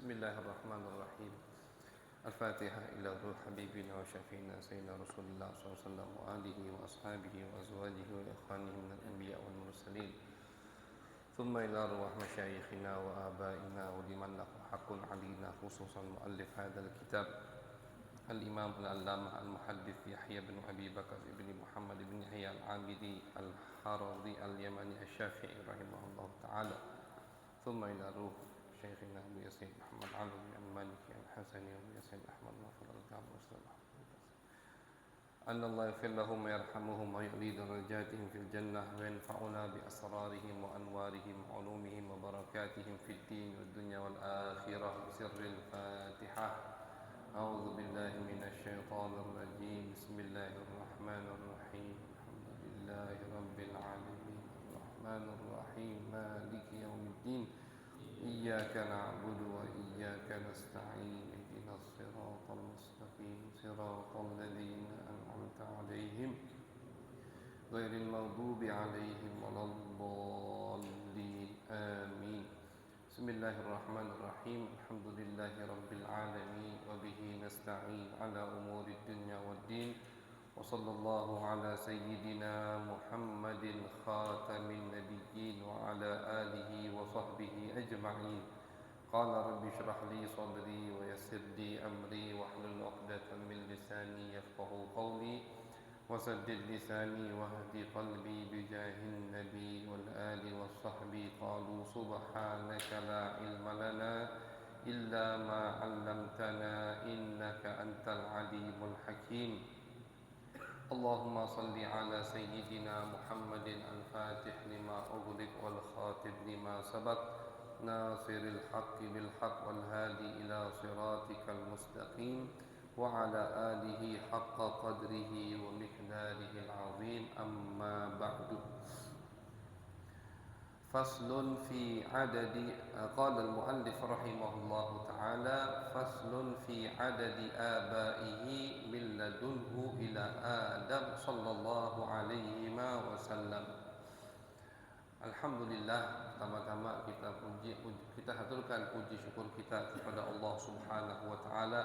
Bismillahirrahmanirrahim. Al-Fatihah ila ruh habibina wa syafiina sayyidina Rasulullah sallallahu alaihi wasallam wa alihi wa ashabihi wa azwajihi wa ikhwanihi minal anbiya wal mursalin. Thumma ila ruh masyayikhina wa abaina wa liman lahu haqqun alina khususan muallif hadzal kitab Al-Imam Al-Allamah Al-Muhaddits Yahya bin Abi Bakar ibn Muhammad ibn Yahya Al-Abidi Al-Haradi Al-Yamani Asy-Syafi'i rahimahullah ta'ala. Thumma ila ruh Syekhina Abu Yasin Muhammad Alawi Al-Maliki Al-Hasani Abu Yasin Ahmad Nafal Al-Kam أن الله يغفر لهم ويرحمهم ويؤلي درجاتهم في الجنة وينفعنا بأسرارهم وأنوارهم وعلومهم وبركاتهم في الدين والدنيا والآخرة بسر الفاتحة. أعوذ بالله من الشيطان الرجيم. بسم الله الرحمن الرحيم. الحمد لله رب العالمين الرحمن الرحيم مالك يوم الدين إياك نعبد وإياك نستعين اهدنا الصراط المستقيم صراط الذين أنعمت عليهم غير المغضوب عليهم ولا الضالين آمين. بسم الله الرحمن الرحيم. الحمد لله رب العالمين وبه نستعين على أمور الدنيا والدين وصلى الله على سيدنا محمد خاتم النبيين وعلى آله وصحبه أجمعين. قال رب اشرح لي صدري ويسر لي أمري واحلل عقدة من لساني يفقهوا قولي وسدد لساني واهد قلبي بجاه النبي والآل والصحب. قالوا سبحانك لا علم لنا إلا ما علمتنا إنك أنت العليم الحكيم. اللهم صل على سيدنا محمد الفاتح لما أغلق والخاتم لما سبق ناصر الحق بالحق والهادي إلى صراطك المستقيم وعلى آله حق قدره ومقداره العظيم. أما بعد. فصل في عدد. قال المؤلف رحمه الله تعالى فصل في عدد آبائه من لدنه إلى آدم صلى الله عليه وسلم. Alhamdulillah, pertama-tama kita haturkan puji syukur kita kepada Allah Subhanahu wa taala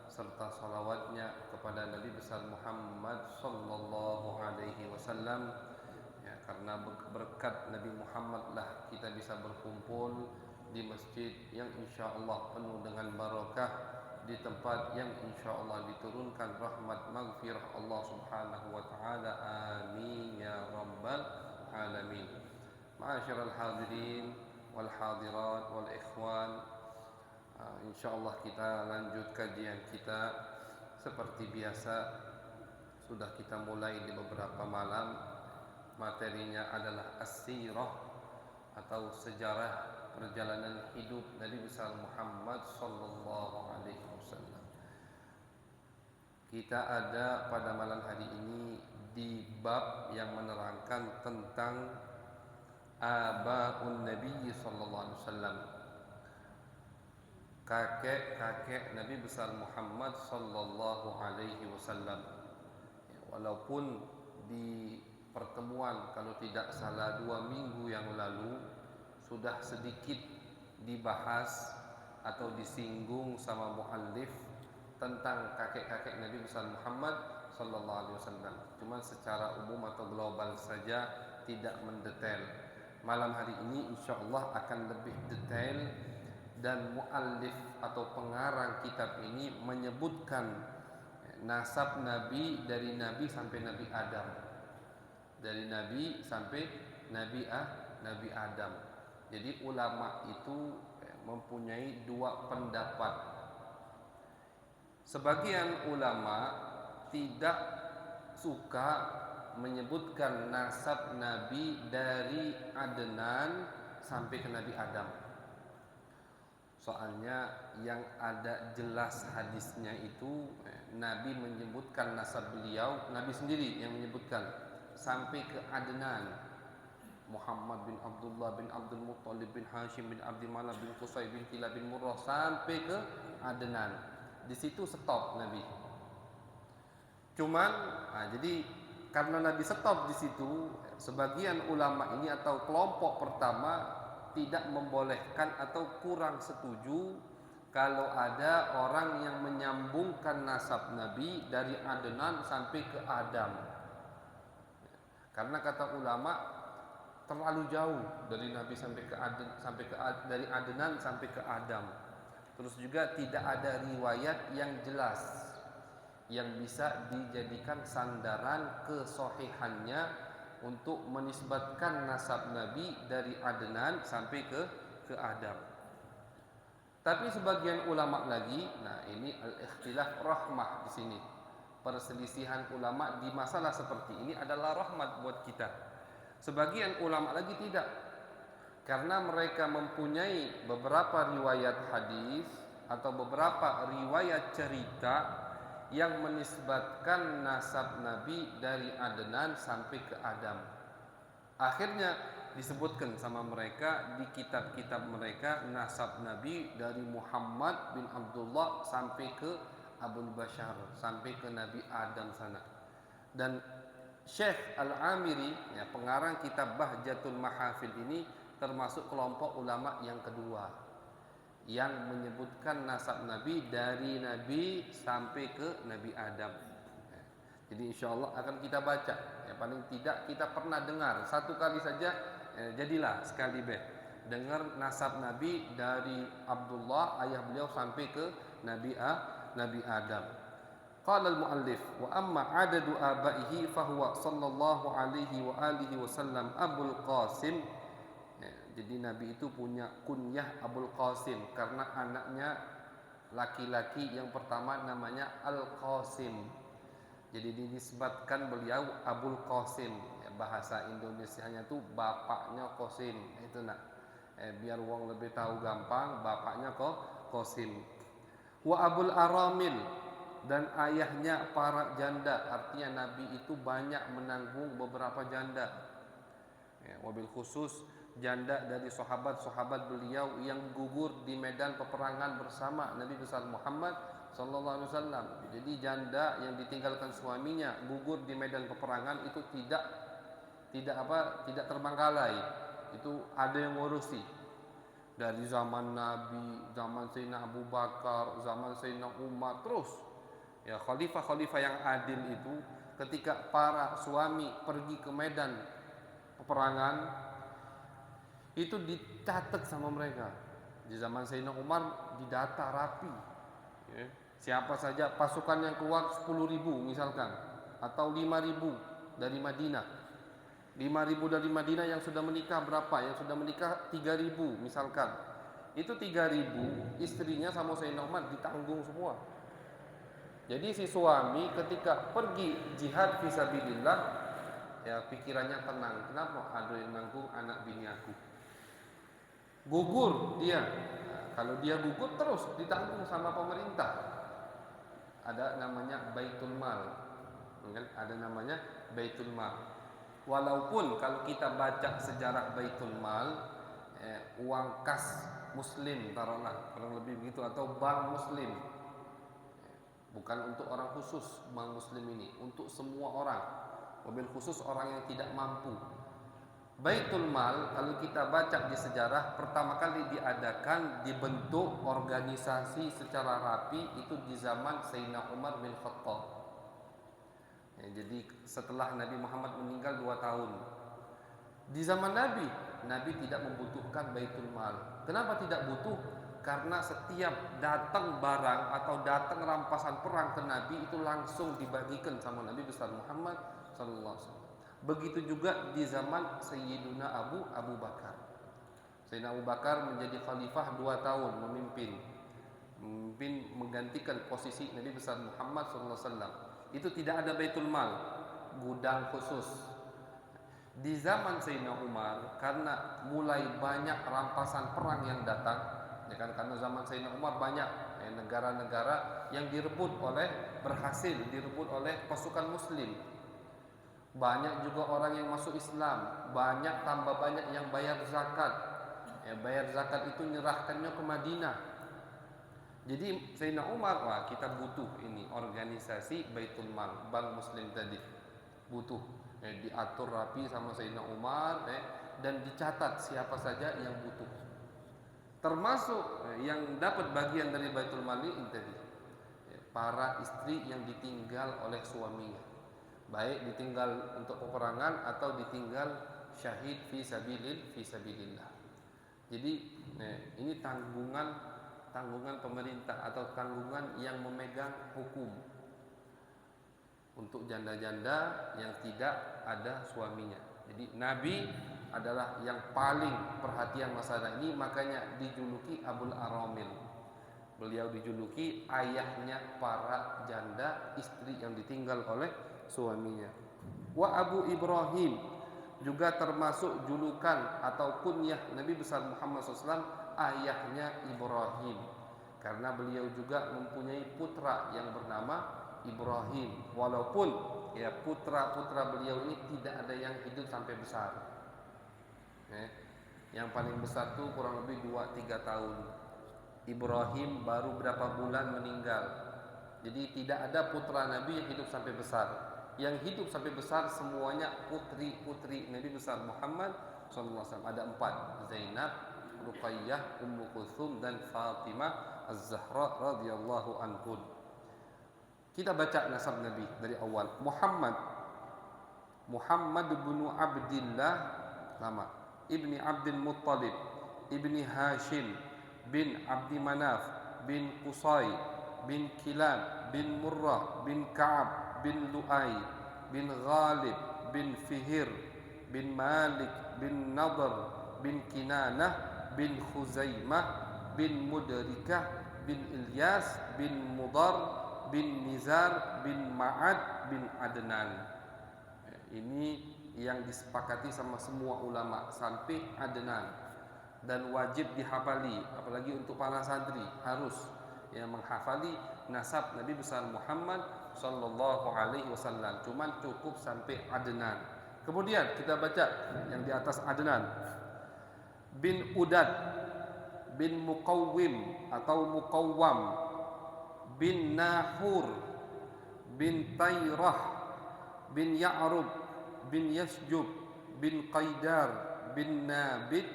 serta salawatnya kepada Nabi besar Muhammad sallallahu alaihi wasallam. Ya, karena berkat Nabi Muhammad lah kita bisa berkumpul di masjid yang insyaallah penuh dengan barakah, di tempat yang insyaallah diturunkan rahmat maghfirah Allah Subhanahu wa taala. Amin ya rabbal alamin. Ma'asyiral hadirin wal hadirat wal ikhwan, insyaallah kita lanjut kajian kita seperti biasa. Sudah kita mulai di beberapa malam. Materinya adalah as-sirah atau sejarah perjalanan hidup Nabi besar Muhammad sallallahu alaihi wasallam. Kita ada pada malam hari ini di bab yang menerangkan tentang abaun Nabi sallallahu alaihi wasallam, kakek-kakek Nabi besar Muhammad sallallahu alaihi wasallam. Walaupun di pertemuan kalau tidak salah 2 minggu yang lalu sudah sedikit dibahas atau disinggung sama muallif tentang kakek-kakek Nabi besar Muhammad sallallahu alaihi wasallam. Cuma secara umum atau global saja, tidak mendetail. Malam hari ini insyaallah akan lebih detail, dan muallif atau pengarang kitab ini menyebutkan nasab Nabi dari Nabi sampai Nabi Adam, dari Nabi sampai Nabi Adam. Jadi ulama itu mempunyai 2 pendapat. Sebagian ulama tidak suka menyebutkan nasab Nabi dari Adnan sampai ke Nabi Adam. Soalnya yang ada jelas hadisnya itu Nabi menyebutkan nasab beliau, Nabi sendiri yang menyebutkan sampai ke Adnan, Muhammad bin Abdullah bin Abdul Muttalib bin Hashim bin Abdul Manaf bin Qusay bin Kilab bin Murrah sampai ke Adnan. Di situ stop Nabi. Cuman jadi karena Nabi stop di situ, sebagian ulama ini atau kelompok pertama tidak membolehkan atau kurang setuju kalau ada orang yang menyambungkan nasab Nabi dari Adnan sampai ke Adam. Karena kata ulama terlalu jauh dari Nabi sampai ke Adam, dari Adnan sampai ke Adam. Terus juga tidak ada riwayat yang jelas yang bisa dijadikan sandaran kesohihannya untuk menisbatkan nasab Nabi dari Adnan sampai ke Adam. Tapi sebagian ulama lagi, nah ini al-ikhtilaf rahmah di sini. Perselisihan ulama di masalah seperti ini adalah rahmat buat kita. Sebagian ulama lagi tidak, karena mereka mempunyai beberapa riwayat hadis atau beberapa riwayat cerita yang menisbatkan nasab Nabi dari Adnan sampai ke Adam. Akhirnya disebutkan sama mereka di kitab-kitab mereka nasab Nabi dari Muhammad bin Abdullah sampai ke Abul Bashar, sampai ke Nabi Adam sana. Dan Syekh Al-Amiri, ya, pengarang kitab Bahjatul Mahafil ini termasuk kelompok ulama yang kedua yang menyebutkan nasab Nabi dari Nabi sampai ke Nabi Adam. Jadi insya Allah akan kita baca. Ya, paling tidak kita pernah dengar satu kali saja, jadilah sekali dengar nasab Nabi dari Abdullah ayah beliau sampai ke Nabi Adam. Qala al-muallif wa amma adadu abaihi fahuwa sallallahu alaihi wa alihi wasallam Abul Qasim. Jadi Nabi itu punya kunyah Abul Qasim karena anaknya laki-laki yang pertama namanya Al-Qasim. Jadi dinisbatkan beliau Abul Qasim. Ya, bahasa Indonesianya tuh bapaknya Qasim. Itu nak. Biar wong lebih tahu gampang, bapaknya Qasim. Wa Abul Aramil, dan ayahnya para janda. Artinya Nabi itu banyak menanggung beberapa janda. Ya, wabil khusus janda dari sahabat-sahabat beliau yang gugur di medan peperangan bersama Nabi besar Muhammad sallallahu alaihi wasallam. Jadi janda yang ditinggalkan suaminya gugur di medan peperangan itu tidak terbengkalai. Itu ada yang ngurusi. Dari zaman Nabi, zaman Sayyidina Abu Bakar, zaman Sayyidina Umar, terus ya khalifah-khalifah yang adil itu ketika para suami pergi ke medan peperangan itu dicatat sama mereka. Di zaman Sayyidina Umar didata rapi, ya. Siapa saja pasukan yang keluar 10.000 misalkan, atau 5.000 dari Madinah. 5.000 dari Madinah yang sudah menikah berapa? Yang sudah menikah 3.000 misalkan. Itu 3.000 istrinya sama Sayyidina Umar ditanggung semua. Jadi si suami ketika pergi jihad fisabilillah, ya pikirannya tenang. Kenapa? Ada yang nanggung anak bini aku. Gugur dia. Nah, kalau dia gugur terus ditanggung sama pemerintah. Ada namanya Baitul Mal. Ada namanya Baitul Mal. Walaupun kalau kita baca sejarah Baitul Mal, uang kas muslim taruhlah kurang lebih begitu, atau bank muslim. Bukan untuk orang khusus bank muslim ini, untuk semua orang. Mobil khusus orang yang tidak mampu. Baitul Mal kalau kita baca di sejarah pertama kali diadakan, dibentuk organisasi secara rapi itu di zaman Sayyidina Umar bin Khattab. Ya, jadi setelah Nabi Muhammad meninggal 2 tahun. Di zaman Nabi tidak membutuhkan Baitul Mal. Kenapa tidak butuh? Karena setiap datang barang atau datang rampasan perang ke Nabi itu langsung dibagikan sama Nabi besar Muhammad sallallahu alaihi wasallam. Begitu juga di zaman Sayyidina Abu Bakar. Sayyidina Abu Bakar menjadi khalifah 2 tahun memimpin menggantikan posisi Nabi besar Muhammad SAW. Itu tidak ada Baitul Mal, gudang khusus. Di zaman Sayyidina Umar karena mulai banyak rampasan perang yang datang, ya kan, karena zaman Sayyidina Umar banyak negara-negara yang berhasil direbut oleh pasukan muslim. Banyak juga orang yang masuk Islam, tambah banyak yang bayar zakat. Bayar zakat itu nyerahkannya ke Madinah. Jadi Sayyidina Umar, kita butuh ini organisasi Baitul Mal, bank muslim tadi. Butuh diatur rapi sama Sayyidina Umar, dan dicatat siapa saja yang butuh. Termasuk yang dapat bagian dari Baitul Mali ini tadi, para istri yang ditinggal oleh suaminya, baik ditinggal untuk peperangan atau ditinggal syahid fi sabilillah. Jadi ini tanggungan pemerintah atau tanggungan yang memegang hukum untuk janda-janda yang tidak ada suaminya. Jadi Nabi adalah yang paling perhatian masalah ini, makanya dijuluki Abul Aramil. Beliau dijuluki ayahnya para janda, istri yang ditinggal oleh suaminya. Wa Abu Ibrahim juga termasuk julukan atau kunyah Nabi besar Muhammad SAW, ayahnya Ibrahim, karena beliau juga mempunyai putra yang bernama Ibrahim, walaupun putra-putra beliau ini tidak ada yang hidup sampai besar. Yang paling besar tuh kurang lebih 2-3 tahun. Ibrahim baru berapa bulan meninggal. Jadi tidak ada putra Nabi yang hidup sampai besar. Yang hidup sampai besar semuanya putri-putri Nabi besar Muhammad SAW. Ada 4, Zainab, Ruqayyah, Ummu Kulthum, dan Fatimah Az-Zahra radhiyallahu anhun. Kita baca nasab Nabi dari awal. Muhammad bin Abdillah, nama ibni Abdul Muttalib, ibni Hashim, bin Abdi Manaf, bin Qusay, bin Kilab, bin Murrah, bin Ka'ab, bin Lu'ay, bin Ghalib, bin Fihir, bin Malik, bin Nadr, bin Kinanah, bin Khuzaimah, bin Mudrikah, bin Ilyas, bin Mudar, bin Nizar, bin Ma'ad, bin Adnan. Ini yang disepakati sama semua ulama sampai Adnan, dan wajib dihafali, apalagi untuk para santri harus menghafali nasab Nabi besar Muhammad sallallahu alaihi wasallam. Cuman cukup sampai Adnan. Kemudian kita baca yang di atas Adnan. Bin Udad, bin Muqawwim atau Muqawwam, bin Nahur, bin Tayrah, bin Ya'rub, bin Yasjub, bin Qaidar, bin Nabit,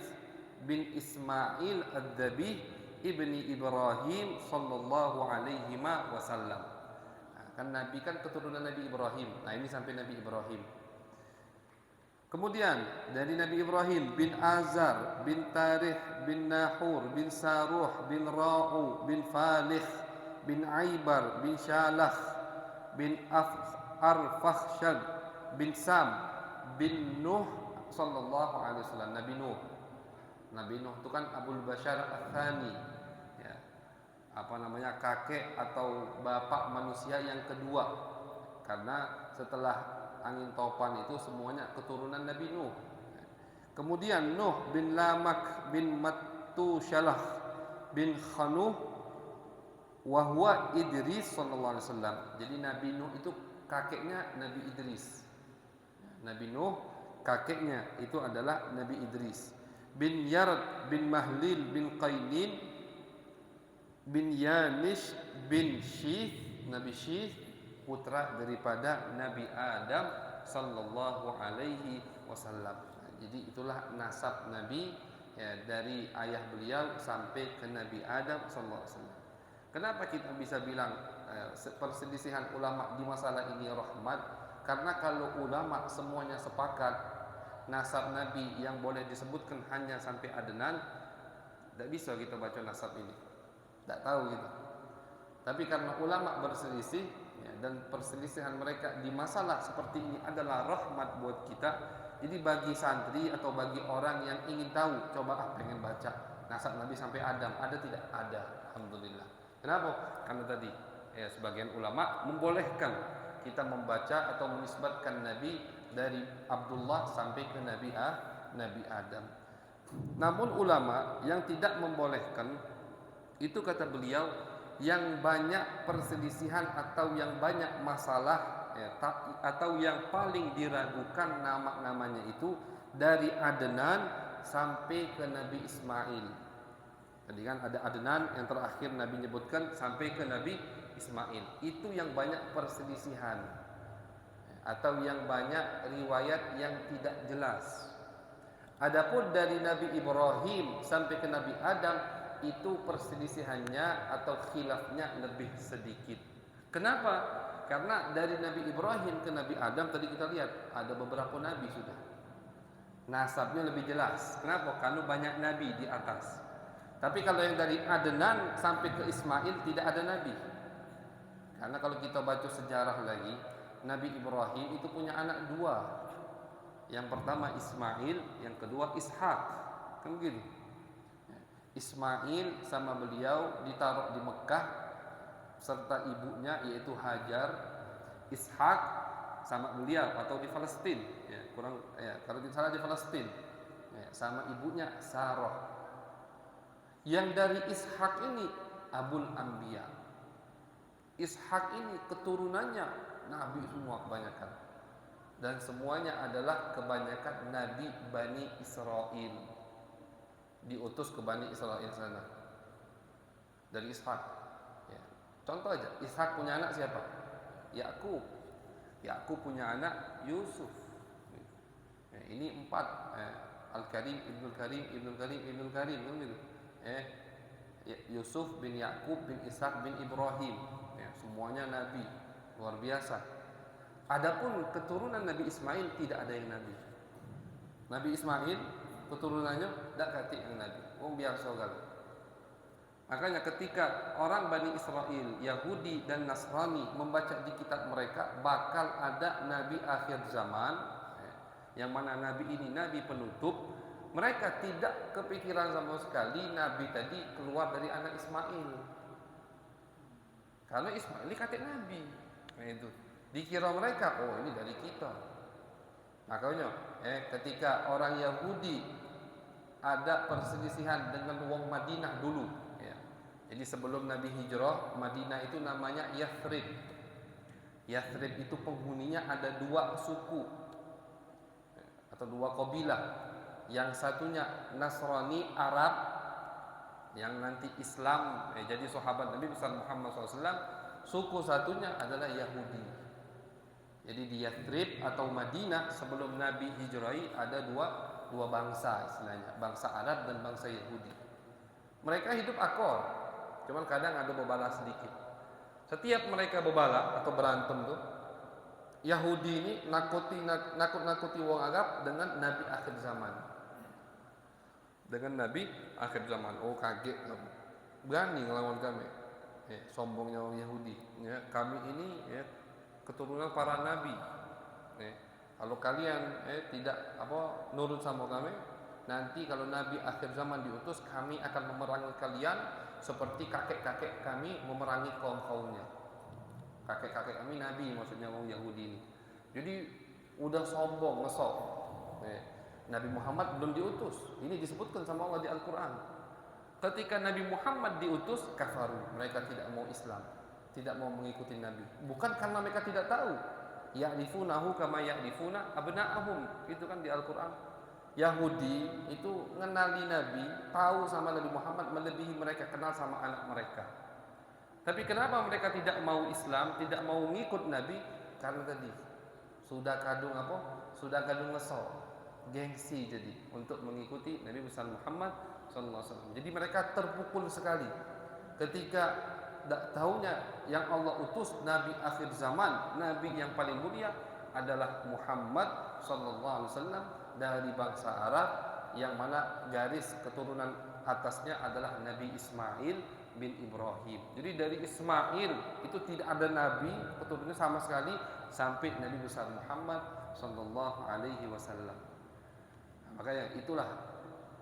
bin Ismail Ad-Dabih, ibni Ibrahim sallallahu alaihi wasallam. Kan Nabi kan keturunan Nabi Ibrahim. Nah ini sampai Nabi Ibrahim. Kemudian dari Nabi Ibrahim, bin Azar, bin Tarih, bin Nahur, bin Saruh, bin Ra'u, bin Falih, bin Aibar, bin Shalah, bin Arfakhshad, bin Sam, bin Nuh sallallahu alaihi wasallam. Nabi Nuh itu kan Abul Bashar Ats-Tsani, kakek atau bapak manusia yang kedua, karena setelah angin topan itu semuanya keturunan Nabi Nuh. Kemudian Nuh bin Lamak, bin Matushalah, bin Khanuh, wa huwa Idris sallallahu alaihi wasallam. Jadi Nabi Nuh itu kakeknya Nabi Idris. Nabi Nuh kakeknya itu adalah Nabi Idris. Bin Yarad, bin Mahlil, bin Qainin, bin Yanish, bin Syith, Nabi Syith, putra daripada Nabi Adam sallallahu alaihi wasallam. Jadi itulah nasab Nabi dari ayah beliau sampai ke Nabi Adam sallallahu alaihi wasallam. Kenapa kita bisa bilang perselisihan ulama di masalah ini rahmat? Karena kalau ulama semuanya sepakat nasab Nabi yang boleh disebutkan hanya sampai Adnan, tidak bisa kita baca nasab ini, tidak tahu gitu. Tapi karena ulama berselisih, dan perselisihan mereka di masalah seperti ini adalah rahmat buat kita. Jadi bagi santri atau bagi orang yang ingin tahu, coba pengen baca nasab Nabi sampai Adam, ada tidak? Ada, alhamdulillah. Kenapa? Karena tadi sebagian ulama membolehkan kita membaca atau menisbatkan Nabi dari Abdullah sampai ke Nabi Adam. Namun ulama yang tidak membolehkan itu, kata beliau, yang banyak perselisihan atau yang banyak masalah atau yang paling diragukan nama-namanya itu dari Adnan sampai ke Nabi Ismail. Tadi kan ada Adnan yang terakhir Nabi nyebutkan sampai ke Nabi Ismail. Itu yang banyak perselisihan atau yang banyak riwayat yang tidak jelas. Adapun dari Nabi Ibrahim sampai ke Nabi Adam itu perselisihannya atau khilafnya lebih sedikit. Kenapa? Karena dari Nabi Ibrahim ke Nabi Adam tadi kita lihat ada beberapa nabi sudah. Nasabnya lebih jelas. Kenapa? Karena banyak nabi di atas. Tapi kalau yang dari Adnan sampai ke Ismail tidak ada nabi. Karena kalau kita baca sejarah lagi, Nabi Ibrahim itu punya anak dua. Yang pertama Ismail, yang kedua Ishak. Kan begitu. Ismail sama beliau ditaruh di Mekah serta ibunya yaitu Hajar. Ishak sama beliau atau di Palestina, ya, kalau tidak salah di Palestina, ya, sama ibunya Sarah. Yang dari Ishak ini Abul Anbiya. Ishak ini keturunannya nabi semua kebanyakan, dan semuanya adalah kebanyakan nabi Bani Israel, diutus ke Bani Israel sana dari Ishak. Ya. Contoh aja, Ishak punya anak siapa? Yakub. Yakub punya anak Yusuf. Ya, ini 4. Al-Karim, Ibnul Karim, Ibnul Karim, Ibnul Karim, kan gitu. Yusuf bin Yakub bin Ishak bin Ibrahim. Ya, semuanya nabi, luar biasa. Adapun keturunan Nabi Ismail tidak ada yang nabi. Nabi Ismail keturunannya tidak katik yang nabi. Biasa kali. Makanya ketika orang Bani Israel, Yahudi dan Nasrani membaca di kitab mereka bakal ada nabi akhir zaman, yang mana nabi ini nabi penutup, mereka tidak kepikiran sama sekali nabi tadi keluar dari anak Ismail. Karena Ismail ini katik nabi. Nah itu dikira mereka, oh ini dari kita. Makanya ketika orang Yahudi ada perselisihan dengan wong Madinah dulu, ya. Jadi sebelum Nabi hijrah, Madinah itu namanya Yathrib. Yathrib itu penghuninya ada 2 suku atau 2 kabilah. Yang satunya Nasrani Arab, yang nanti Islam jadi sahabat Nabi besar Muhammad SAW. Suku satunya adalah Yahudi. Jadi di Yathrib atau Madinah sebelum Nabi hijrahi ada dua bangsa istilahnya, bangsa Arab dan bangsa Yahudi. Mereka hidup akur, cuman kadang ada berbala sedikit. Setiap mereka berbala atau berantem tuh, Yahudi ini nakut-nakuti wong Arab dengan Nabi akhir zaman. Dengan Nabi akhir zaman, oh kaget kamu, berani ngelawan kami. Sombongnya orang Yahudi. Ya, kami ini keturunan para nabi. Kalau kalian tidak nurut sama kami, nanti kalau Nabi akhir zaman diutus, kami akan memerangi kalian seperti kakek-kakek kami memerangi kaum-kaumnya. Kakek-kakek kami nabi, maksudnya orang Yahudi ini. Jadi udah sombong, ngesok. Nabi Muhammad belum diutus. Ini disebutkan sama Allah di Al-Quran. Ketika Nabi Muhammad diutus, kafaru. Mereka tidak mau Islam, tidak mau mengikuti Nabi. Bukan karena mereka tidak tahu. Ya'rifunahu kama ya'rifuna abna'ahum. Itu kan di Al-Quran. Yahudi itu mengenali Nabi, tahu sama Nabi Muhammad melebihi mereka kenal sama anak mereka. Tapi kenapa mereka tidak mau Islam, tidak mau mengikut Nabi? Karena tadi sudah kadung ngesok, gengsi jadi untuk mengikuti Nabi besar Muhammad SAW. Jadi mereka terpukul sekali ketika tahunya yang Allah utus Nabi akhir zaman, Nabi yang paling mulia adalah Muhammad SAW dari bangsa Arab, yang mana garis keturunan atasnya adalah Nabi Ismail bin Ibrahim. Jadi dari Ismail itu tidak ada nabi keturunannya sama sekali sampai Nabi besar Muhammad SAW. Makanya itulah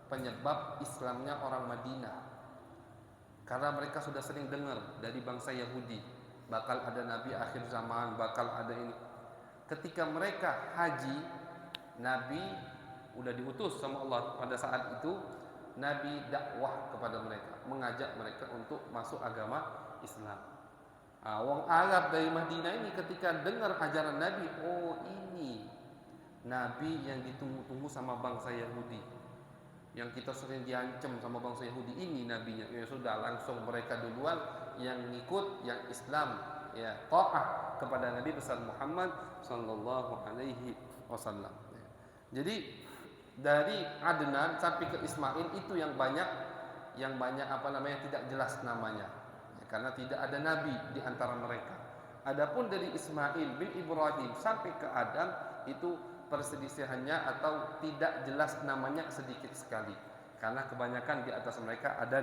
penyebab Islamnya orang Madinah, karena mereka sudah sering dengar dari bangsa Yahudi bakal ada nabi akhir zaman, bakal ada ini. Ketika mereka haji, Nabi udah diutus sama Allah pada saat itu. Nabi dakwah kepada mereka, mengajak mereka untuk masuk agama Islam. Wong Arab dari Madinah ini ketika dengar ajaran Nabi, oh ini Nabi yang ditunggu-tunggu sama bangsa Yahudi, yang kita sering diancam sama bangsa Yahudi, ini nabinya. Ya sudah, langsung mereka duluan yang ngikut, yang Islam, ya taat kepada Nabi besar Muhammad sallallahu alaihi wasallam. Jadi dari Adnan sampai ke Ismail itu yang banyak yang banyak tidak jelas namanya, ya, karena tidak ada nabi di antara mereka. Adapun dari Ismail bin Ibrahim sampai ke Adam itu perselisihannya atau tidak jelas namanya sedikit sekali, karena kebanyakan di atas mereka ada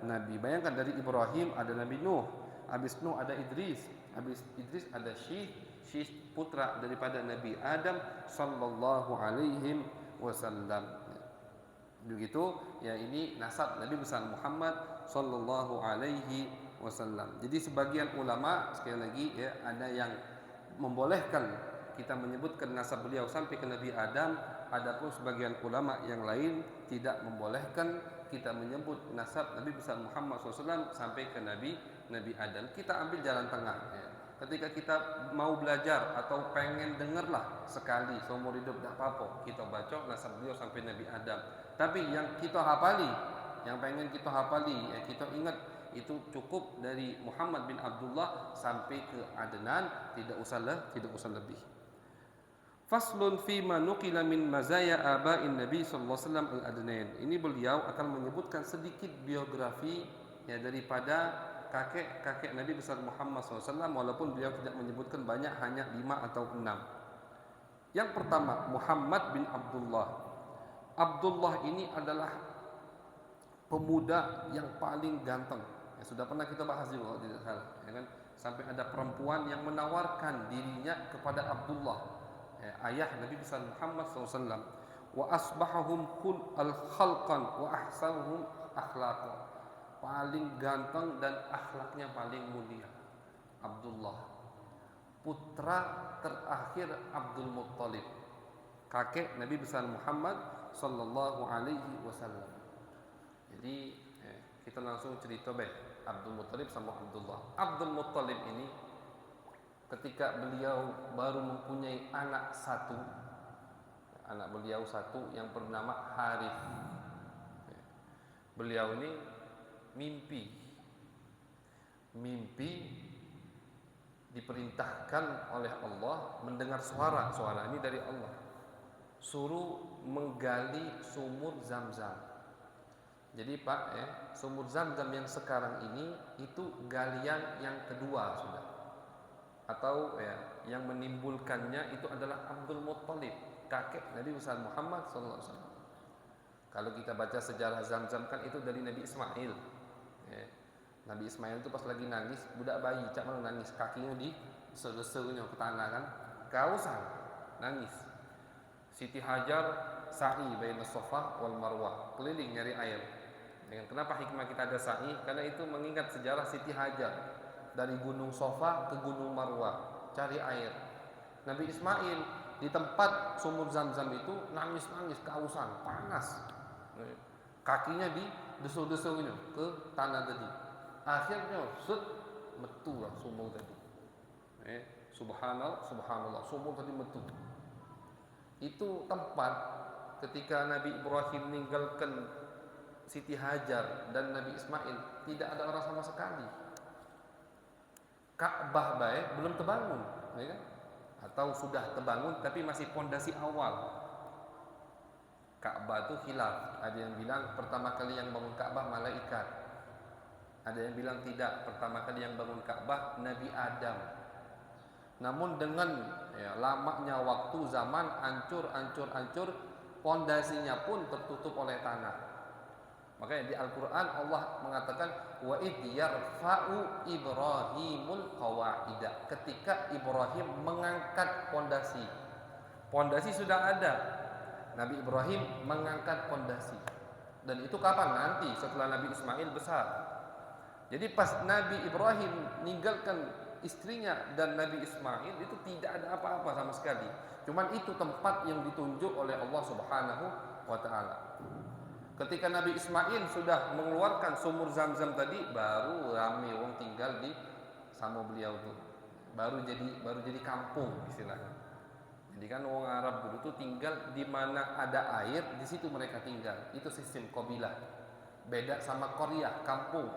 nabi. Bayangkan dari Ibrahim ada Nabi Nuh, habis Nuh ada Idris, habis Idris ada Syith putra daripada Nabi Adam sallallahu alaihi wasallam. Begitu ya, ini nasab Nabi besar Muhammad sallallahu alaihi wasallam. Jadi sebagian ulama sekali lagi ya, ada yang membolehkan kita menyebutkan nasab beliau sampai ke Nabi Adam, adapun sebagian ulama yang lain tidak membolehkan kita menyebut nasab Nabi besar Muhammad SAW sampai ke Nabi Adam. Kita ambil jalan tengah ya. Ketika kita mau belajar atau pengen dengarlah sekali seumur hidup, tidak apa-apa kita baca nasab beliau sampai Nabi Adam. Tapi yang kita hafali, yang pengen kita hafali, ya kita ingat, itu cukup dari Muhammad bin Abdullah sampai ke Adnan, tidak usah lebih. Faslun fi ma nuqila min mazaya aba'in Nabi sallallahu alaihi wasallam al-Adnain. Ini beliau akan menyebutkan sedikit biografi ya daripada kakek Nabi besar Muhammad SAW, walaupun beliau tidak menyebutkan banyak, hanya 5 atau 6. Yang pertama, Muhammad bin Abdullah. Abdullah ini adalah pemuda yang paling ganteng. Ya, sudah pernah kita bahas juga kalau tidak salah, ya kan? Sampai ada perempuan yang menawarkan dirinya kepada Abdullah, ya, ayah Nabi besar Muhammad SAW. Wa asbahahum al-khalqan wa ahsanuhum akhlaqan. Paling ganteng dan akhlaknya paling mulia. Abdullah, putra terakhir Abdul Muttalib, kakek Nabi besar Muhammad sallallahu alaihi wasallam. Jadi kita langsung cerita Abdul Muttalib sama Abdullah. Abdul Muttalib ini ketika beliau baru mempunyai anak satu yang bernama Harith. Beliau ini mimpi diperintahkan oleh Allah mendengar suara ini dari Allah, suruh menggali sumur Zam-Zam. Jadi Pak sumur Zam-Zam yang sekarang ini itu galian yang kedua sudah, atau yang menimbulkannya itu adalah Abdul Muttalib, kakek Nabi besar Muhammad SAW. Kalau kita baca sejarah Zam-Zam kan itu dari Nabi Ismail. Nabi Ismail itu pas lagi nangis, budak bayi, cak mana nangis, kakinya di seluruhnya ke tanah kan, kausan nangis. Siti Hajar sa'i baina Safa wal Marwah, keliling nyari air. Kenapa hikmah kita ada sa'i? Karena itu mengingat sejarah Siti Hajar dari gunung Safa ke gunung Marwah cari air. Nabi Ismail di tempat sumur Zam-Zam itu nangis kausan, panas. Kakinya di desu-desunya ke tanah tadi. Akhirnya metu lah sumur tadi. Subhanallah, sumur tadi metu. Itu tempat ketika Nabi Ibrahim meninggalkan Siti Hajar dan Nabi Ismail, tidak ada orang sama sekali. Ka'bah belum terbangun, ya kan? Atau sudah terbangun tapi masih pondasi awal. Ka'bah itu khilaf. Ada yang bilang pertama kali yang bangun Ka'bah malaikat. Ada yang bilang tidak, pertama kali yang bangun Ka'bah Nabi Adam. Namun dengan lamanya waktu, zaman hancur, pondasinya pun tertutup oleh tanah. Makanya di Al-Quran Allah mengatakan wa id yarfa'u Ibrahimul qawa'ida, ketika Ibrahim mengangkat pondasi. Pondasi sudah ada, Nabi Ibrahim mengangkat pondasi. Dan itu kapan? Nanti setelah Nabi Ismail besar. Jadi pas Nabi Ibrahim meninggalkan istrinya dan Nabi Ismail itu tidak ada apa-apa sama sekali. Cuman itu tempat yang ditunjuk oleh Allah Subhanahu wa taala. Ketika Nabi Ismail sudah mengeluarkan sumur Zam-Zam tadi, baru ramai orang tinggal di sama beliau itu. Baru jadi kampung istilahnya. Jadi kan orang Arab dulu tuh tinggal di mana ada air, di situ mereka tinggal. Itu sistem qabilah. Beda sama qaryah, kampung.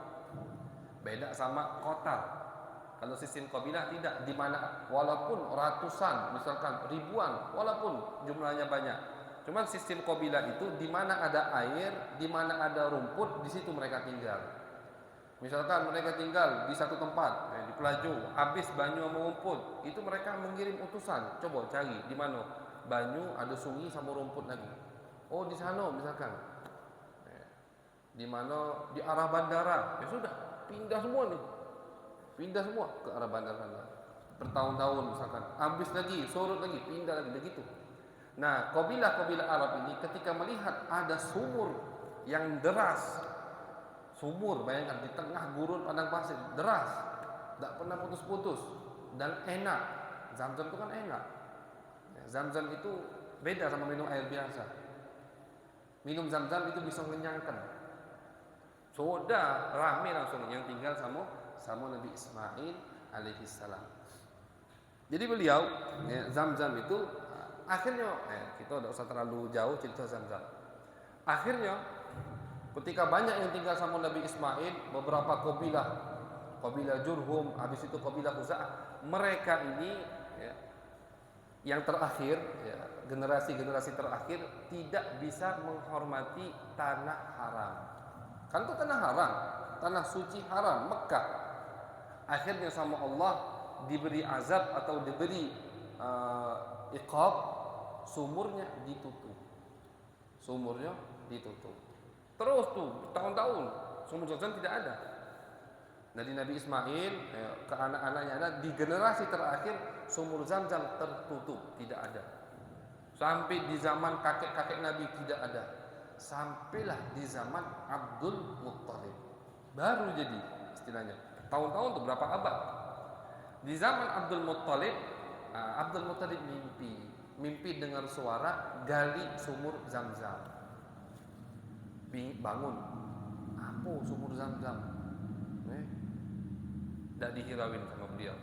Beda sama kota. Kalau sistem qabilah tidak, di mana walaupun ratusan, misalkan ribuan, walaupun jumlahnya banyak, Cuman sistem kabilah itu di mana ada air, di mana ada rumput, di situ mereka tinggal. Misalkan mereka tinggal di satu tempat, di Pelaju, habis banyu sama rumput, itu mereka mengirim utusan, coba cari di mana banyu, ada sungai sama rumput lagi. Oh di sana misalkan, di mana di arah bandara, ya sudah pindah semua nih, pindah semua ke arah bandara. Bertahun-tahun misalkan, habis lagi, surut lagi, pindah lagi begitu. Nah, kabilah-kabilah Arab ini ketika melihat ada sumur yang deras, sumur, bayangkan di tengah gurun padang pasir, deras, tidak pernah putus-putus dan enak. Zam-zam itu kan enak. Zam-zam itu beda sama minum air biasa. Minum zam-zam itu bisa mengenyangkan. Sudah rame langsung yang tinggal sama Nabi Ismail alaihi salam. Jadi beliau zam-zam itu akhirnya kita tidak usah terlalu jauh cerita zam-zam. Akhirnya ketika banyak yang tinggal sama Nabi Ismail, beberapa kabilah Jurhum, habis itu kabilah Khuza'ah, mereka ini yang terakhir, generasi-generasi terakhir tidak bisa menghormati tanah haram. Kan itu tanah haram, tanah suci haram, Mekah. Akhirnya sama Allah diberi azab atau diberi iqab, sumurnya ditutup. Sumurnya ditutup. Terus tuh tahun-tahun sumur Zam-Zam tidak ada. Dari Nabi Ismail ke anak-anaknya ada, di generasi terakhir sumur Zam-Zam tertutup, tidak ada. Sampai di zaman kakek-kakek Nabi tidak ada. Sampailah di zaman Abdul Muttalib baru jadi istilahnya. Tahun-tahun tuh berapa abad. Di zaman Abdul Muttalib, mimpi dengar suara gali sumur Zam-Zam. Bangun, apa sumur Zam-Zam? Tidak dihirauin sama beliau.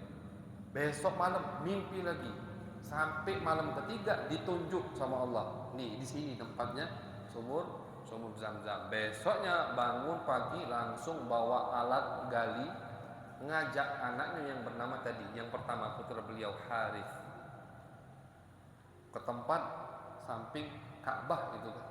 Besok malam mimpi lagi, sampai malam ketiga ditunjuk sama Allah. Nih di sini tempatnya sumur Zam-Zam. Besoknya bangun pagi langsung bawa alat gali, ngajak anaknya yang bernama tadi, yang pertama putra beliau Harith, ke tempat samping Ka'bah itu kan.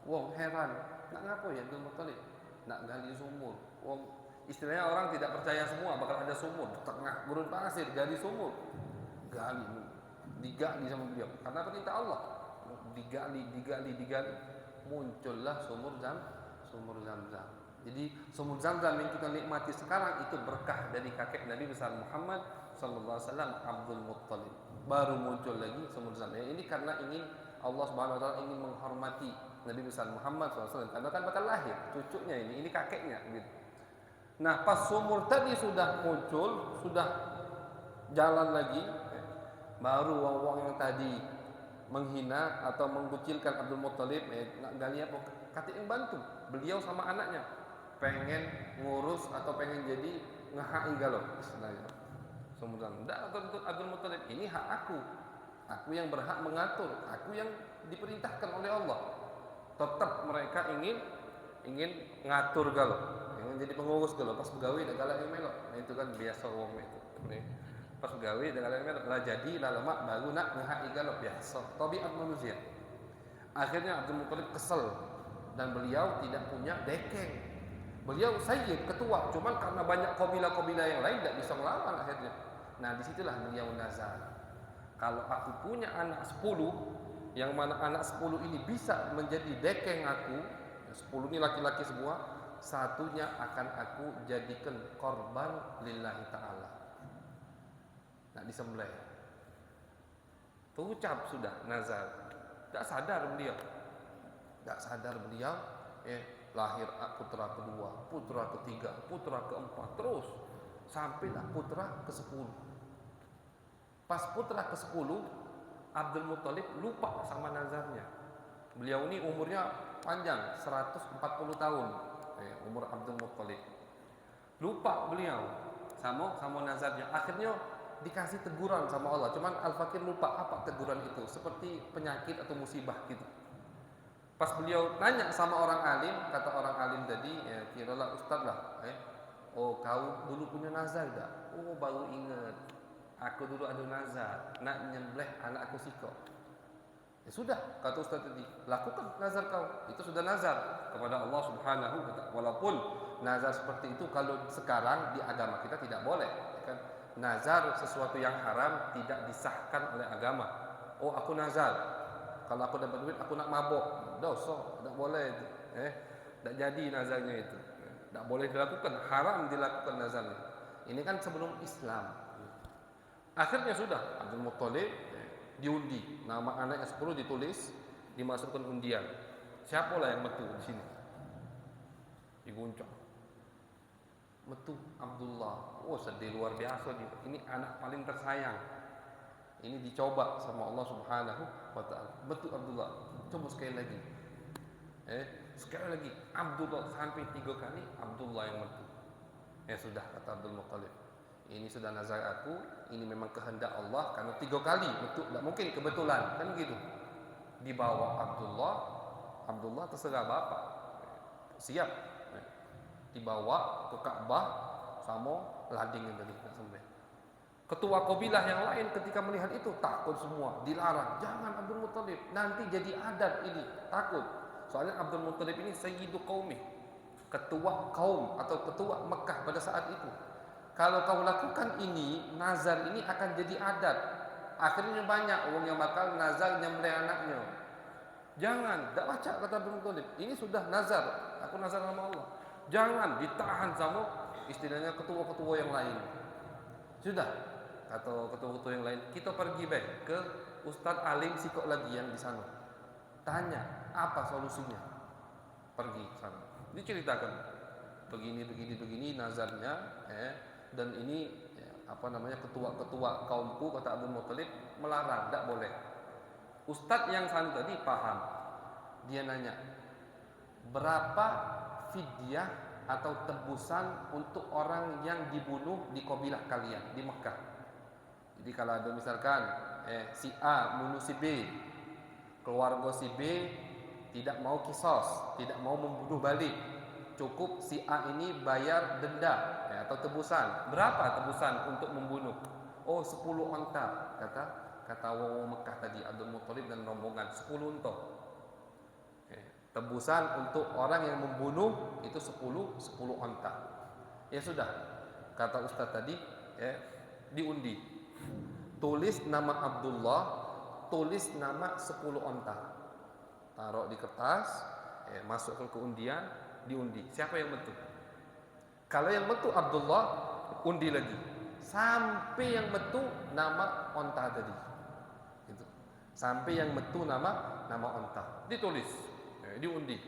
Wong heran, nak ngapa ya Abdul Muttalib? Nak gali sumur. Wong istilahnya orang tidak percaya semua bakal ada sumur di tengah gurun pasir, gali sumur. Digali sama beliau. Karena perintah Allah. Digali. Muncullah sumur Zam-Zam. Jadi sumur Zam-Zam yang kita nikmati sekarang itu berkah dari kakek Nabi besar Muhammad sallallahu alaihi wasallam, Abdul Muttalib. Baru muncul lagi sumur Zam-Zam. Ini karena ingin Allah Subhanahu wa taala ingin menghormati Nabi besar Muhammad SAW, karena kan bakal lahir cucunya ini kakeknya gitu. Nah pas sumur tadi sudah muncul, sudah jalan lagi, baru wong-wong yang tadi menghina atau mengucilkan Abdul Muttalib, nak gali apa? Kata yang bantu beliau sama anaknya, pengen ngurus atau pengen jadi ngehai galau istilahnya. Sumur tidak, Abdul Muttalib ini hak aku yang berhak mengatur, aku yang diperintahkan oleh Allah. Tetap mereka ingin ngatur galau, ingin jadi pengurus galau. Pas pegawai dah galak yang melok. Nah, itu kan biasa wong itu. Pas pegawai dah galak yang melok, lah jadi lah lemak baru nak ngehai galau, biasa. Tabiat manusia. Akhirnya Abdul Muttalib kesel dan beliau tidak punya dekeng. Beliau sayyid, ketua, cuman karena banyak kabilah-kabilah yang lain tidak bisa melawan akhirnya. Nah, disitulah beliau nazar. Kalau aku punya anak 10, yang mana anak 10 ini bisa menjadi dekeng aku, 10 ini laki-laki semua, satunya akan aku jadikan korban lillahi ta'ala. Nah disembelih. Terucap sudah nazar. Tak sadar beliau, lahir putra kedua, putra ketiga, putra keempat, terus sampailah putra ke-10. Pas putra ke-10, Abdul Muttalib lupa sama nazarnya. Beliau ini umurnya panjang, 140 tahun. Umur Abdul Muttalib. Lupa beliau sama nazarnya. Akhirnya dikasih teguran sama Allah. Cuman Al-Fakir lupa apa teguran itu, seperti penyakit atau musibah gitu. Pas beliau nanya sama orang alim, kata orang alim tadi, kiralah ustaz lah. Oh kau dulu punya nazar tak? Oh baru ingat. Aku dulu ada nazar nak nyembelih anak aku Siko. Ya sudah, kata Ustaz tadi, lakukan nazar kau. Itu sudah nazar kepada Allah Subhanahu wa ta'ala. Walaupun nazar seperti itu kalau sekarang di agama kita tidak boleh, ya kan? Nazar sesuatu yang haram tidak disahkan oleh agama. Oh, aku nazar, kalau aku dapat duit aku nak mabuk. Dosa, tidak boleh itu. Tidak jadi nazarnya itu. Tidak boleh dilakukan, haram dilakukan nazarnya. Ini kan sebelum Islam. Akhirnya sudah Abdul Muttalib diundi, nama anaknya 10 ditulis, dimasukkan undian. Siapa lah yang metu di sini? Diguncang. Metu Abdullah. Oh, sedih luar biasa dia. Ini anak paling tersayang. Ini dicoba sama Allah Subhanahu wa ta'ala. Metu Abdullah. Coba sekali lagi. Sekali lagi Abdullah, sampai 3 kali Abdullah yang metu. Ya sudah, kata Abdul Muttalib, ini sudah nazar aku, ini memang kehendak Allah, karena 3 kali betul, tidak mungkin kebetulan, kan gitu. Dibawa Abdullah terserah bapak, siap, dibawa ke Ka'bah sama lading yang tadi nak sembelih. Ketua kabilah yang lain ketika melihat itu takut semua, dilarang, jangan Abdul Muttalib, nanti jadi adat ini, takut. Soalnya Abdul Muttalib ini sayyidu qaumih, ketua kaum atau ketua Mekah pada saat itu. Kalau kau lakukan ini, nazar ini akan jadi adat. Akhirnya banyak orang yang bakal nazar nyembelih anaknya. Jangan, tidak baca kata Abdul Muttalib. Ini sudah nazar, aku nazar sama Allah. Jangan ditahan sama istilahnya ketua-ketua yang lain. Sudah, kata ketua-ketua yang lain, kita pergi baik ke Ustadz Alim Psikologi yang di sana. Tanya, apa solusinya? Pergi ke sana. Diceritakan begini nazarnya, dan ini ketua-ketua kaumku, kata Abdul Muttalib, melarang, tidak boleh. Ustadz yang satu tadi paham. Dia nanya, berapa fidyah atau tebusan untuk orang yang dibunuh di kabilah kalian di Mekah? Jadi kalau ada misalkan si A bunuh si B, keluarga si B tidak mau kisos, tidak mau membunuh balik, cukup si A ini bayar denda atau tebusan. Berapa tebusan untuk membunuh? Oh, 10 onta, kata wong Mekah tadi, Abdul Muttalib dan rombongan, 10 unta. Tebusan untuk orang yang membunuh itu 10 onta. Ya sudah, kata Ustaz tadi, diundi. Tulis nama Abdullah, tulis nama 10 onta. Taruh di kertas, masukkan ke undian, diundi. Siapa yang metu? Kalau yang metu Abdullah, undi lagi sampai yang metu nama onta tadi. Gitu. Sampai yang metu nama onta. Ditulis, diundi.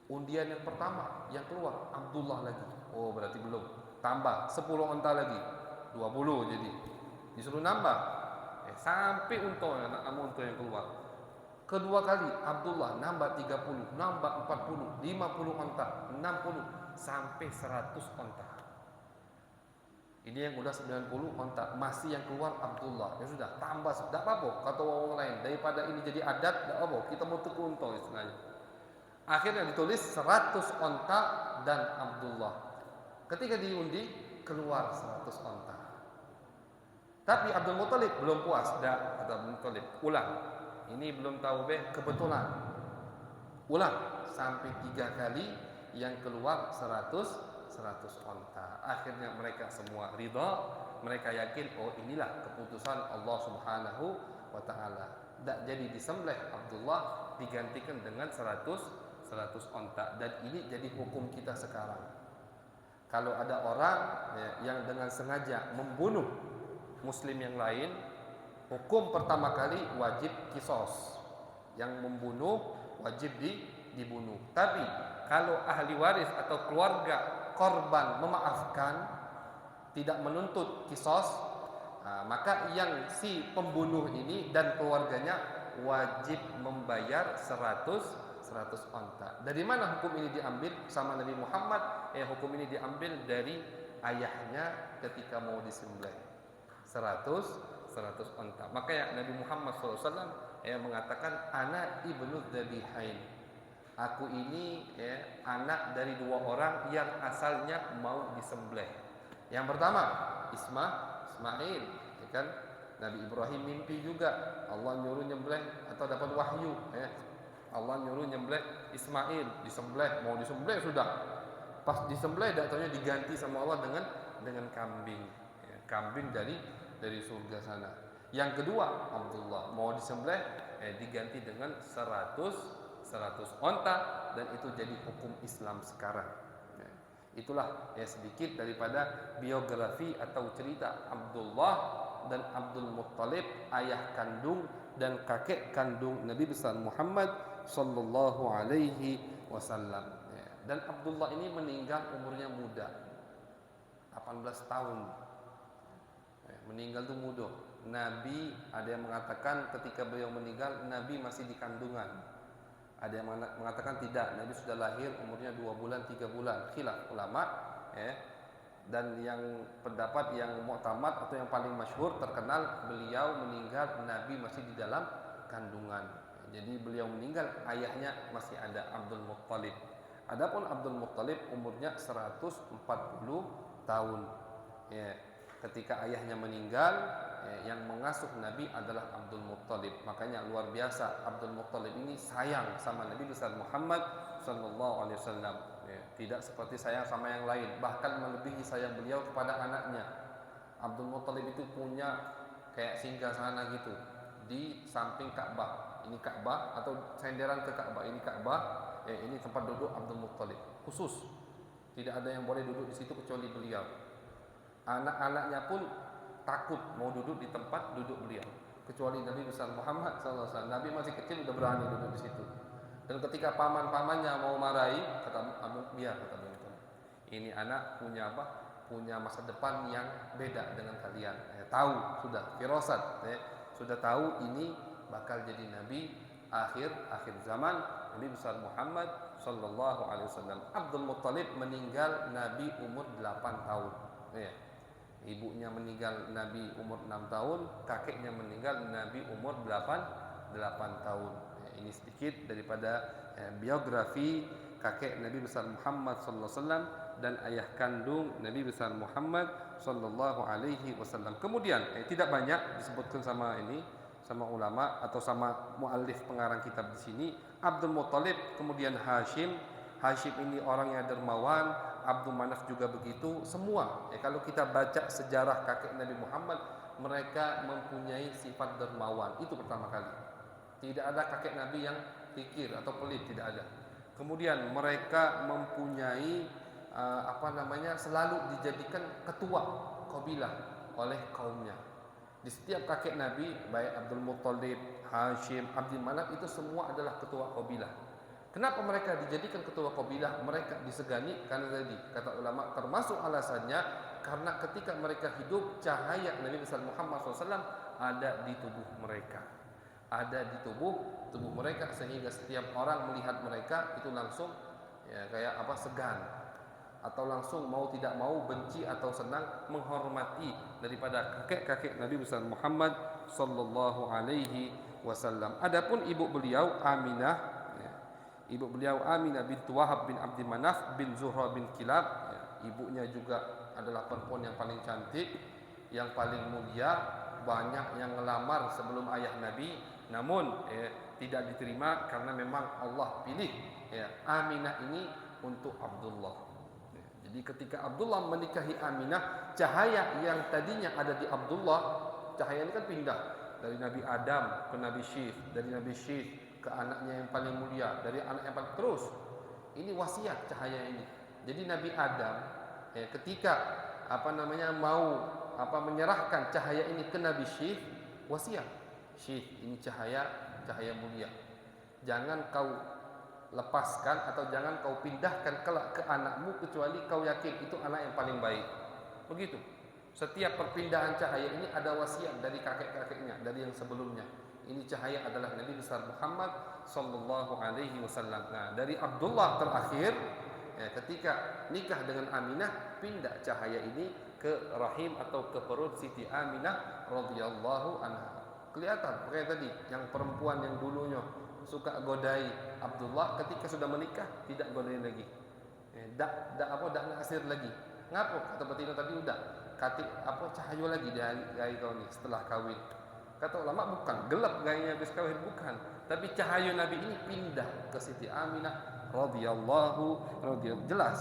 Undian yang pertama yang keluar Abdullah lagi. Oh, berarti belum. Tambah 10 onta lagi. 20 jadi. Disuruh nambah. Sampai unta yang keluar. Kedua kali Abdullah nambah 30, nambah 40, 50 onta, 60 sampai 100 onta. Ini yang udah 90 onta, masih yang keluar Abdullah. Ya sudah, tambah, tidak apa-apa kata orang lain. Daripada ini jadi adat, tidak apa, kita mau tuku unta istilahnya. Akhirnya ditulis 100 onta dan Abdullah. Ketika diundi keluar 100 onta. Tapi Abdul Muttalib belum puas, dah kata Abdul Muttalib, ulang. Ini belum tahu kebetulan. Ulang sampai 3 kali yang keluar 100 onta. Akhirnya mereka semua ridha, mereka yakin oh inilah keputusan Allah Subhanahu wa ta'ala. Tak jadi disembelih Abdullah, digantikan dengan 100 onta, dan ini jadi hukum kita sekarang. Kalau ada orang yang dengan sengaja membunuh muslim yang lain, hukum pertama kali wajib kisos. Yang membunuh wajib dibunuh. Tapi kalau ahli waris atau keluarga korban memaafkan, tidak menuntut kisos, maka yang si pembunuh ini dan keluarganya wajib membayar 100 onta. Dari mana hukum ini diambil sama Nabi Muhammad? Hukum ini diambil dari ayahnya ketika mau disembelih. 100 onta. Maka ya Nabi Muhammad SAW mengatakan, anak ibnu Dhabihain. Aku ini anak dari 2 orang yang asalnya mau disembelih. Yang pertama Ismail, kan? Nabi Ibrahim mimpi juga, Allah nyuruh nyembelih atau dapat wahyu, Allah nyuruh nyembelih Ismail, disembelih, mau disembelih sudah. Pas disembelih datanya diganti sama Allah dengan kambing. Kambing dari surga sana. Yang kedua, Abdullah mau disembelih diganti dengan 100 onta, dan itu jadi hukum Islam sekarang. Itulah sedikit daripada biografi atau cerita Abdullah dan Abdul Muttalib, ayah kandung dan kakek kandung Nabi besar Muhammad sallallahu alaihi wasallam. Dan Abdullah ini meninggal umurnya muda, 18 tahun. Meninggal itu muda. Nabi, ada yang mengatakan ketika beliau meninggal Nabi masih di kandungan. Ada yang mengatakan tidak, Nabi sudah lahir umurnya 2 bulan 3 bulan. Khilaf ulama, dan yang pendapat yang mu'tamad atau yang paling masyhur terkenal, beliau meninggal Nabi masih di dalam kandungan. Jadi beliau meninggal ayahnya masih ada, Abdul Muttalib. Adapun Abdul Muttalib umurnya 140 tahun. Ketika ayahnya meninggal, yang mengasuh Nabi adalah Abdul Muttalib. Makanya luar biasa, Abdul Muttalib ini sayang sama Nabi besar Muhammad sallallahu alaihi wasallam. Tidak seperti sayang sama yang lain, bahkan melebihi sayang beliau kepada anaknya. Abdul Muttalib itu punya kayak singgasana gitu di samping Ka'bah. Ini Ka'bah atau senderan ke Ka'bah. Ini Ka'bah, ini tempat duduk Abdul Muttalib khusus. Tidak ada yang boleh duduk di situ kecuali beliau. Anak-anaknya pun takut mau duduk di tempat duduk beliau, kecuali Nabi besar Muhammad SAW. Nabi masih kecil udah berani duduk di situ. Dan ketika paman-pamannya mau marahi, kata Abu Biar, kata begitu, ini anak punya apa? Punya masa depan yang beda dengan kalian. Tahu sudah, firasat, sudah tahu ini bakal jadi Nabi akhir zaman, Nabi besar Muhammad sallallahu alaihi wasallam. Abdul Muttalib meninggal Nabi umur 8 tahun. Ibunya meninggal Nabi umur 6 tahun, kakeknya meninggal Nabi umur 8 tahun. Ini sedikit daripada biografi kakek Nabi besar Muhammad sallallahu alaihi wasallam dan ayah kandung Nabi besar Muhammad sallallahu alaihi wasallam. Kemudian tidak banyak disebutkan sama ulama atau sama muallif pengarang kitab di sini. Abdul Muttalib, kemudian Hashim ini orang yang dermawan, Abdul Manaf juga begitu. Semua kalau kita baca sejarah kakek Nabi Muhammad, mereka mempunyai sifat dermawan. Itu pertama kali. Tidak ada kakek Nabi yang kikir atau pelit, tidak ada. Kemudian mereka mempunyai selalu dijadikan ketua kabilah oleh kaumnya. Di setiap kakek Nabi, baik Abdul Muttalib, Hashim, Abdul Manaf, itu semua adalah ketua kabilah. Kenapa mereka dijadikan ketua kabilah? Mereka disegani karena tadi kata ulama, termasuk alasannya karena ketika mereka hidup, cahaya Nabi besar Muhammad SAW ada di tubuh mereka, mereka, sehingga setiap orang melihat mereka itu langsung segan, atau langsung mau tidak mau benci atau senang menghormati daripada kakek Nabi besar Muhammad sallallahu alaihi wasallam. Adapun ibu beliau Aminah bintu Wahab bin Abdi Manaf bin Zuhra bin Kilab, ibunya juga adalah perempuan yang paling cantik, yang paling mulia. Banyak yang ngelamar sebelum ayah Nabi, namun tidak diterima karena memang Allah pilih Aminah ini untuk Abdullah. Jadi ketika Abdullah menikahi Aminah, cahaya yang tadinya ada di Abdullah, cahaya ini kan pindah dari Nabi Adam ke Nabi Syith, dari Nabi Syith ke anaknya yang paling mulia, dari anak yang paling terus. Ini wasiat cahaya ini. Jadi Nabi Adam ketika mau menyerahkan cahaya ini ke Nabi Syith, wasiat, Syith ini cahaya mulia. Jangan kau lepaskan atau jangan kau pindahkan kelak ke anakmu kecuali kau yakin itu anak yang paling baik. Begitu. Setiap perpindahan cahaya ini ada wasiat dari kakek-kakeknya, dari yang sebelumnya. Ini cahaya adalah Nabi besar Muhammad sallallahu alaihi wasallam. Nah, dari Abdullah terakhir, ketika nikah dengan Aminah, pindah cahaya ini ke rahim atau ke perut Siti Aminah radhiyallahu anha. Kelihatan kayak tadi, yang perempuan yang dulunya suka godai Abdullah, ketika sudah menikah tidak godai lagi. Dah nasir lagi. Ngapa? Kata betina tadi udah cahaya lagi di gaya kau ni setelah kahwin. Kata ulama bukan, gelap gayanya habis kahwin bukan. Tapi cahaya Nabi ini pindah ke Siti Aminah jelas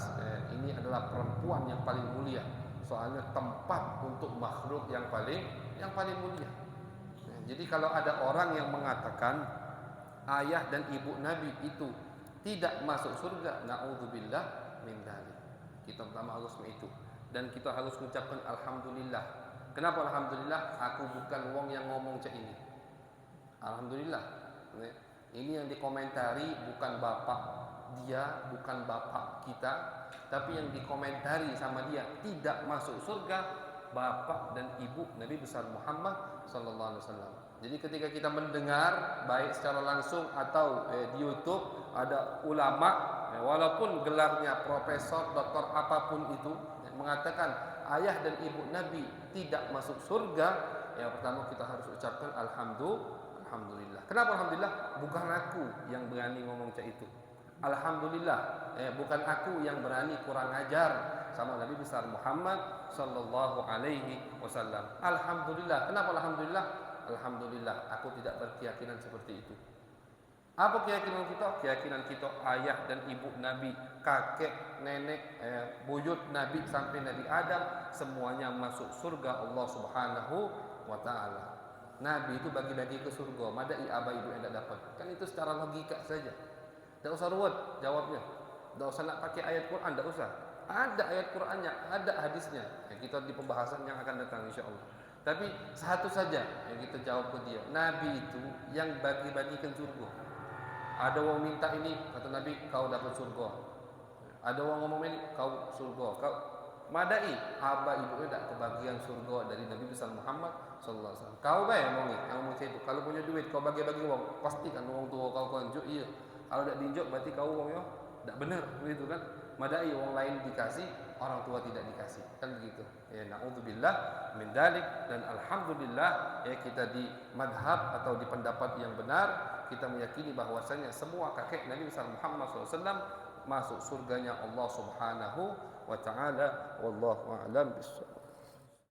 ini adalah perempuan yang paling mulia. Soalnya tempat untuk makhluk yang paling mulia. Jadi kalau ada orang yang mengatakan ayah dan ibu Nabi itu tidak masuk surga, naudzubillah min dzalik. Kita pertama harus itu, dan kita harus mengucapkan alhamdulillah. Kenapa alhamdulillah? Aku bukan wong yang ngomong cak ini. Alhamdulillah. Ini yang dikomentari bukan bapak dia, bukan bapak kita, tapi yang dikomentari sama dia tidak masuk surga bapak dan ibu Nabi besar Muhammad sallallahu alaihi wasallam. Jadi ketika kita mendengar baik secara langsung atau di YouTube ada ulama walaupun gelarnya profesor, doktor apapun itu mengatakan ayah dan ibu Nabi tidak masuk surga, yang pertama kita harus ucapkan alhamdulillah. Kenapa alhamdulillah? Bukan aku yang berani ngomong cak itu. Alhamdulillah, bukan aku yang berani kurang ajar sama Nabi besar Muhammad sallallahu alaihi wasallam. Alhamdulillah. Kenapa alhamdulillah? Alhamdulillah, aku tidak berkeyakinan seperti itu. Apa keyakinan kita? Keyakinan kita ayah dan ibu Nabi, kakek, nenek, buyut Nabi sampai Nabi Adam semuanya masuk surga Allah Subhanahu wa taala. Nabi itu bagi-bagi ke surga, madai aba ibu yang tidak dapat. Kan itu secara logika saja. Tidak usah ruwet jawabnya. Tidak usah nak pakai ayat Quran, tidak usah. Ada ayat Qurannya, ada hadisnya. Kita di pembahasan yang akan datang insya-Allah. Tapi satu saja yang kita jawab ke dia. Nabi itu yang bagi-bagikan surga. Ada orang minta ini, kata Nabi, kau dapat surga. Ada orang ngomong ini, kau surga. Kau madai aba ibu tidak kebagian surga dari Nabi besar Muhammad sallallahu alaihi wasallam. Kau bae ngomong itu. Kalau punya duit kau bagi-bagi orang, pastikan orang tua kau konjuk iya. Kalau tidak diinjak berarti kau orangnya tidak benar, begitu kan? Madai orang lain dikasih, orang tua tidak dikasih, kan begitu. Ya, naudzubillah min dzalik, dan alhamdulillah ya kita di madhab atau di pendapat yang benar, kita meyakini bahwasanya semua kakek Nabi besar Muhammad SAW masuk surganya Allah Subhanahu wa taala. Wallahu a'lam bishawab.